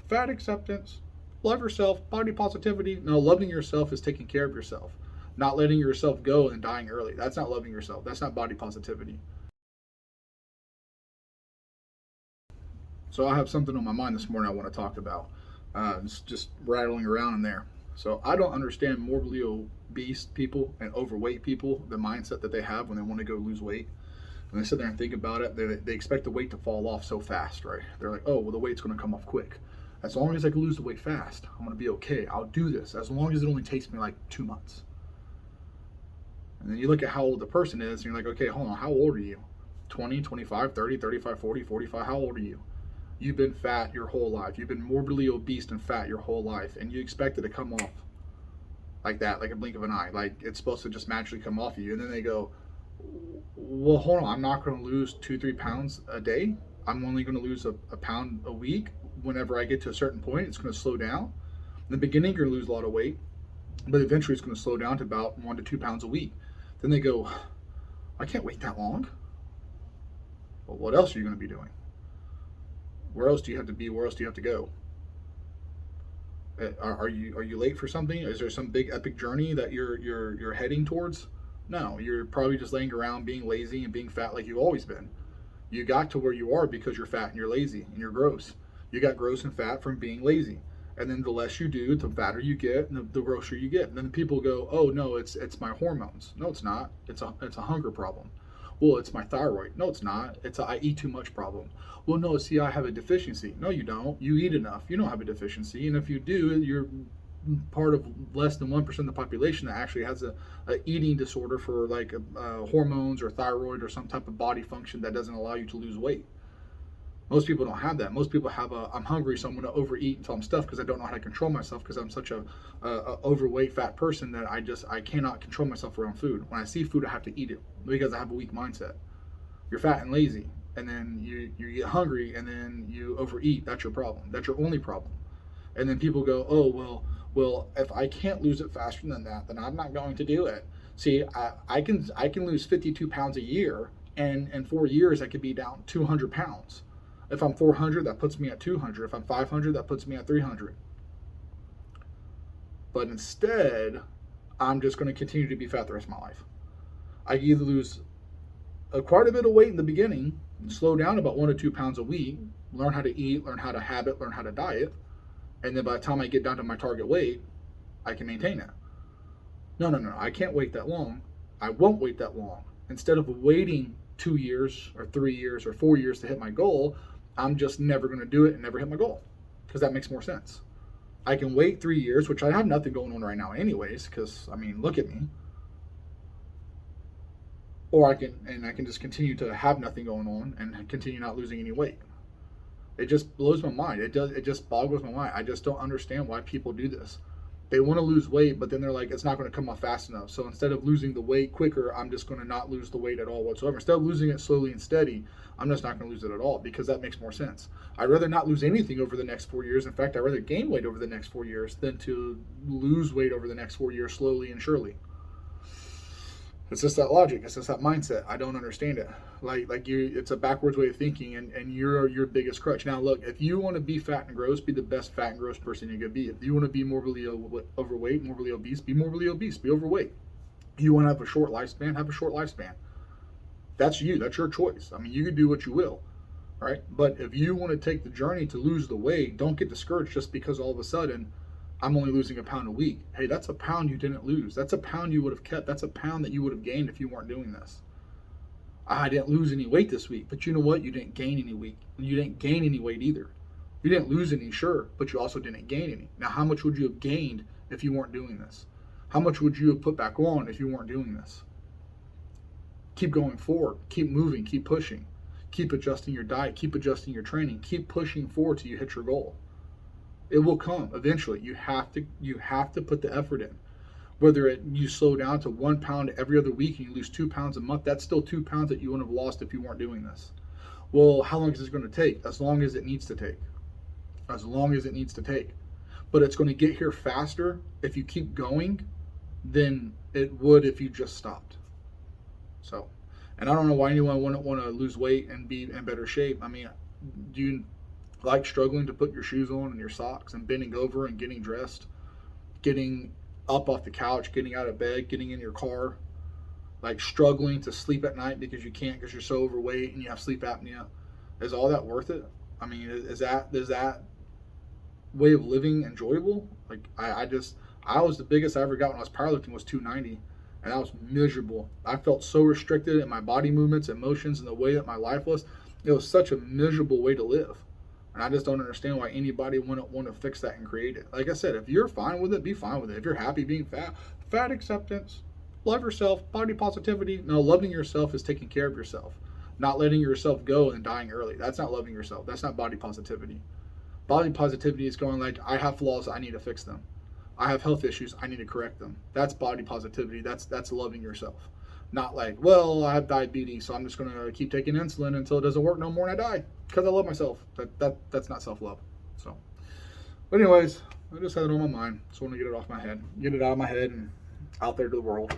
fat acceptance, love yourself, body positivity. No, loving yourself is taking care of yourself, not letting yourself go and dying early. That's not loving yourself. That's not body positivity. So I have something on my mind this morning I want to talk about. It's just rattling around in there. So I don't understand morbidly obese people and overweight people, the mindset that they have when they want to go lose weight. When they sit there and think about it, they expect the weight to fall off so fast, right? They're like, oh, well, the weight's going to come off quick. As long as I can lose the weight fast, I'm going to be okay. I'll do this as long as it only takes me like 2 months. And then you look at how old the person is, and you're like, okay, hold on, how old are you? 20, 25, 30, 35, 40, 45, how old are you? You've been fat your whole life. You've been morbidly obese and fat your whole life, and you expect it to come off like that, like a blink of an eye. Like it's supposed to just magically come off of you. And then they go, well, hold on, I'm not going to lose 2, 3 pounds a day. I'm only going to lose a pound a week. Whenever I get to a certain point, it's going to slow down. In the beginning, you're going to lose a lot of weight, but eventually it's going to slow down to about 1 to 2 pounds a week. Then they go, I can't wait that long. Well, what else are you going to be doing? Where else do you have to be? Where else do you have to go? Are you late for something? Is there some big epic journey that you're heading towards? No, you're probably just laying around being lazy and being fat like you've always been. You got to where you are because you're fat and you're lazy and you're gross. You got gross and fat from being lazy. And then the less you do, the fatter you get, and the grosser you get. And then people go, "Oh no, it's my hormones." No, it's not. It's a hunger problem. Well, it's my thyroid. No, it's not. It's a I eat too much problem. Well, no, see, I have a deficiency. No, you don't. You eat enough. You don't have a deficiency. And if you do, you're part of less than 1% of the population that actually has a eating disorder for like hormones or thyroid or some type of body function that doesn't allow you to lose weight. Most people don't have that. Most people have I'm hungry, so I'm going to overeat until I'm stuffed because I don't know how to control myself because I'm such a overweight fat person that I cannot control myself around food. When I see food, I have to eat it because I have a weak mindset. You're fat and lazy, and then you get hungry, and then you overeat. That's your problem. That's your only problem. And then people go, oh well, if I can't lose it faster than that, then I'm not going to do it. See, I can lose 52 pounds a year, and in 4 years I could be down 200 pounds. If I'm 400, that puts me at 200. If I'm 500, that puts me at 300. But instead, I'm just going to continue to be fat the rest of my life. I either lose quite a bit of weight in the beginning, slow down about 1 to 2 pounds a week, learn how to eat, learn how to habit, learn how to diet, and then by the time I get down to my target weight, I can maintain it. No, I can't wait that long. I won't wait that long. Instead of waiting 2 years or 3 years or 4 years to hit my goal, I'm just never going to do it and never hit my goal because that makes more sense. I can wait 3 years, which I have nothing going on right now anyways, because I mean, look at me. Or I can just continue to have nothing going on and continue not losing any weight. It just blows my mind. It just boggles my mind. I just don't understand why people do this. They want to lose weight, but then they're like, it's not going to come off fast enough. So instead of losing the weight quicker, I'm just going to not lose the weight at all whatsoever. Instead of losing it slowly and steady, I'm just not going to lose it at all because that makes more sense. I'd rather not lose anything over the next 4 years. In fact, I'd rather gain weight over the next 4 years than to lose weight over the next 4 years slowly and surely. It's just that logic. It's just that mindset. I don't understand it. It's a backwards way of thinking, and you're your biggest crutch. Now, look, if you want to be fat and gross, be the best fat and gross person you can be. If you want to be morbidly overweight, morbidly obese, be morbidly obese, be overweight. You want to have a short lifespan, have a short lifespan. That's you. That's your choice. I mean, you can do what you will, right? But if you want to take the journey to lose the weight, don't get discouraged just because all of a sudden I'm only losing a pound a week. Hey, that's a pound you didn't lose. That's a pound you would have kept. That's a pound that you would have gained if you weren't doing this. I didn't lose any weight this week, but you know what? You didn't gain any weight. You didn't gain any weight either. You didn't lose any, sure, but you also didn't gain any. Now, how much would you have gained if you weren't doing this? How much would you have put back on if you weren't doing this? Keep going forward. Keep moving. Keep pushing. Keep adjusting your diet. Keep adjusting your training. Keep pushing forward till you hit your goal. It will come eventually. You have to put the effort in. Whether you slow down to 1 pound every other week and you lose 2 pounds a month, that's still 2 pounds that you wouldn't have lost if you weren't doing this. Well, how long is this going to take? As long as it needs to take. As long as it needs to take. But it's going to get here faster if you keep going than it would if you just stopped. So, and I don't know why anyone wouldn't want to lose weight and be in better shape. I mean, do you like struggling to put your shoes on and your socks and bending over and getting dressed, getting up off the couch, getting out of bed, getting in your car, like struggling to sleep at night because you can't because you're so overweight and you have sleep apnea. Is all that worth it? I mean, is that way of living enjoyable? Like I was the biggest I ever got when I was powerlifting was 290, and I was miserable. I felt so restricted in my body movements, emotions, and the way that my life was. It was such a miserable way to live. And I just don't understand why anybody wouldn't want to fix that and create it. Like I said, if you're fine with it, be fine with it. If you're happy being fat, fat acceptance, love yourself, body positivity. No, loving yourself is taking care of yourself, not letting yourself go and dying early. That's not loving yourself. That's not body positivity. Body positivity is going like, I have flaws, I need to fix them. I have health issues, I need to correct them. That's body positivity. That's loving yourself. Not like, well, I have diabetes, so I'm just going to keep taking insulin until it doesn't work no more and I die because I love myself. That's not self-love. So, but anyways, I just had it on my mind. Just want to get it off my head, get it out of my head and out there to the world.